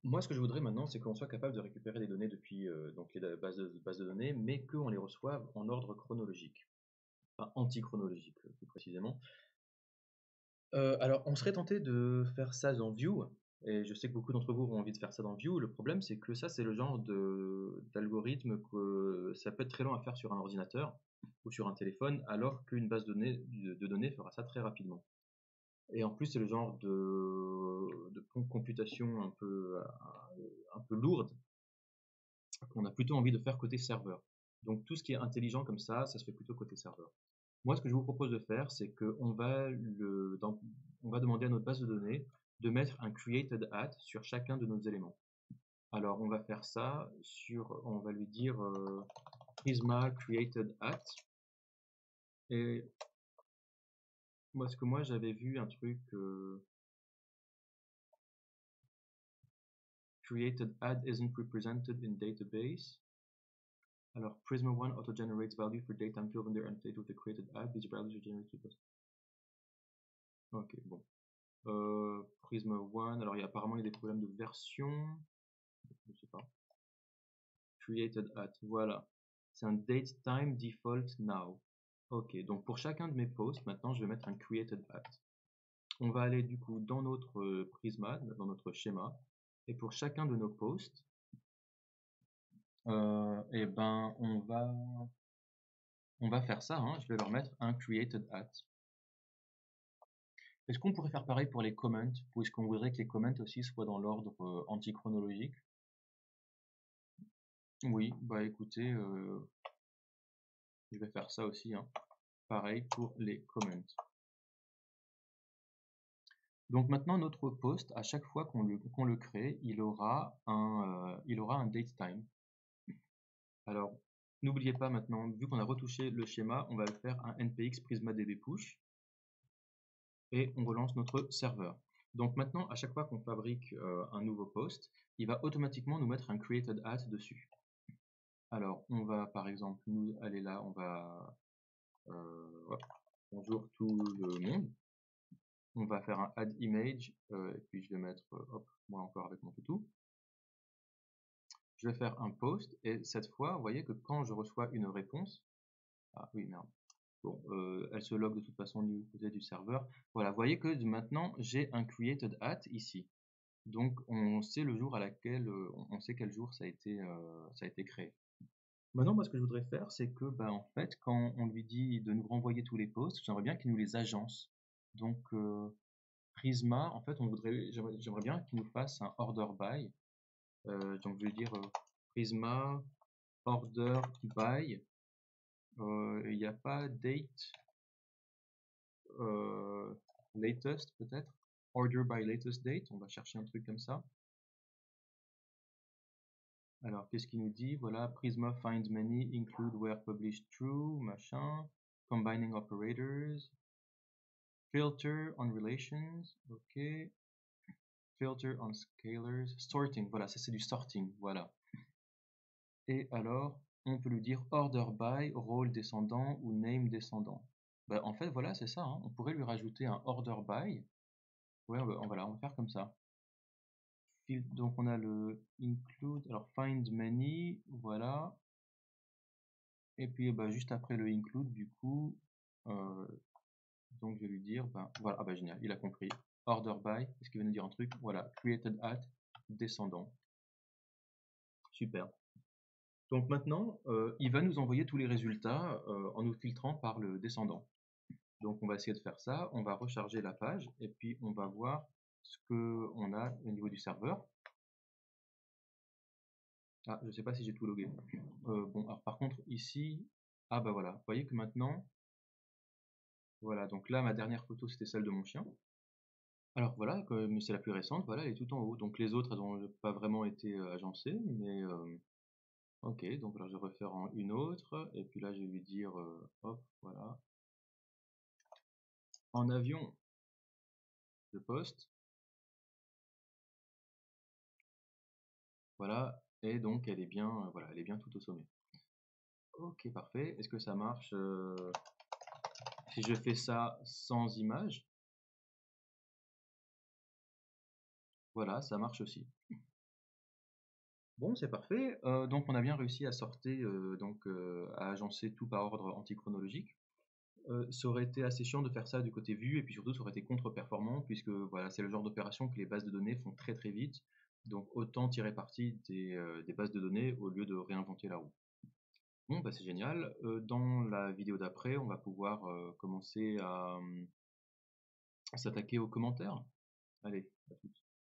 Moi, ce que je voudrais maintenant, c'est qu'on soit capable de récupérer des données depuis donc les bases de données, mais qu'on les reçoive en ordre chronologique, enfin antichronologique plus précisément. Alors, on serait tenté de faire ça dans Vue, et je sais que beaucoup d'entre vous ont envie de faire ça dans Vue. Le problème, c'est que ça, c'est le genre d'algorithme que ça peut être très long à faire sur un ordinateur ou sur un téléphone, alors qu'une base de données fera ça très rapidement. Et en plus, c'est le genre de computation un peu lourde qu'on a plutôt envie de faire côté serveur. Donc tout ce qui est intelligent comme ça se fait plutôt côté serveur. Moi, ce que je vous propose de faire, c'est qu'on va, on va demander à notre base de données de mettre un created at sur chacun de nos éléments. Alors, on va faire ça on va lui dire Prisma created at. Et moi, j'avais vu un truc created at isn't represented in database. Alors, Prisma 1 auto-generates value for data until when they're annotated with the created at. These values are generated. Ok, bon. Prisma 1, alors apparemment il y a des problèmes de version. Je sais pas. Created at, voilà. C'est un date time default now. Ok, donc pour chacun de mes posts, maintenant je vais mettre un created at. On va aller du coup dans notre Prisma, dans notre schéma, et pour chacun de nos posts, et ben on va faire ça, hein, je vais leur mettre un created at. Est-ce qu'on pourrait faire pareil pour les comments, puisqu'on voudrait que les comments aussi soient dans l'ordre antichronologique? Oui, bah écoutez, je vais faire ça aussi, hein. Pareil pour les comments. Donc maintenant, notre post, à chaque fois qu'on le crée, il aura un date time. Alors, n'oubliez pas maintenant, vu qu'on a retouché le schéma, on va le faire un npx prisma-db push et on relance notre serveur. Donc maintenant, à chaque fois qu'on fabrique un nouveau post, il va automatiquement nous mettre un created at dessus. Alors, on va par exemple nous aller là, on va hop, bonjour tout le monde. On va faire un add image et puis je vais mettre hop, moi encore avec mon toutou. Je vais faire un post et cette fois, vous voyez que quand je reçois une réponse, ah oui merde, bon, elle se log de toute façon du côté du serveur. Voilà, vous voyez que maintenant j'ai un created at ici. Donc on sait le jour à laquelle, on sait quel jour ça a été créé. Maintenant, moi, ce que je voudrais faire, c'est que, bah, en fait, quand on lui dit de nous renvoyer tous les posts, j'aimerais bien qu'il nous les agence. Donc, Prisma, en fait, j'aimerais bien qu'il nous fasse un order by. Donc, je vais dire Prisma order by. Il n'y a pas date latest peut-être. Order by latest date. On va chercher un truc comme ça. Alors, qu'est-ce qu'il nous dit? Voilà, Prisma finds many, include where published true, machin, combining operators, filter on relations, ok, filter on scalars, sorting, voilà, ça c'est du sorting, voilà. Et alors, on peut lui dire order by, rôle descendant ou name descendant. Bah, en fait, voilà, c'est ça, hein. On pourrait lui rajouter un order by. Ouais, voilà, on va faire comme ça. Donc on a le include, alors find many, voilà. Et puis bah, juste après le include, du coup, donc je vais lui dire, ben voilà, ah bah génial, il a compris. Order by, est-ce qu'il veut nous dire un truc? Voilà, created at, descendant. Super. Donc maintenant, il va nous envoyer tous les résultats en nous filtrant par le descendant. Donc on va essayer de faire ça, on va recharger la page et puis on va voir ce qu'on a au niveau du serveur. Ah, je ne sais pas si j'ai tout logué. Bon, alors par contre ici, ah bah voilà, vous voyez que maintenant, voilà, donc là ma dernière photo c'était celle de mon chien. Alors voilà, mais c'est la plus récente, voilà, elle est tout en haut. Donc les autres, elles n'ont pas vraiment été agencées, mais ok, donc alors je vais refaire en une autre, et puis là je vais lui dire, hop, voilà, en avion, je poste, voilà, et donc elle est bien, voilà, elle est bien tout au sommet. Ok, parfait. Est-ce que ça marche si je fais ça sans image? Voilà, ça marche aussi. Bon, c'est parfait. Donc on a bien réussi à sortir, à agencer tout par ordre antichronologique. Ça aurait été assez chiant de faire ça du côté vue et puis surtout ça aurait été contre-performant puisque voilà, c'est le genre d'opération que les bases de données font très très vite. Donc autant tirer parti des bases de données au lieu de réinventer la roue. Bon, bah c'est génial. Dans la vidéo d'après, on va pouvoir commencer à s'attaquer aux commentaires. Allez, à tout.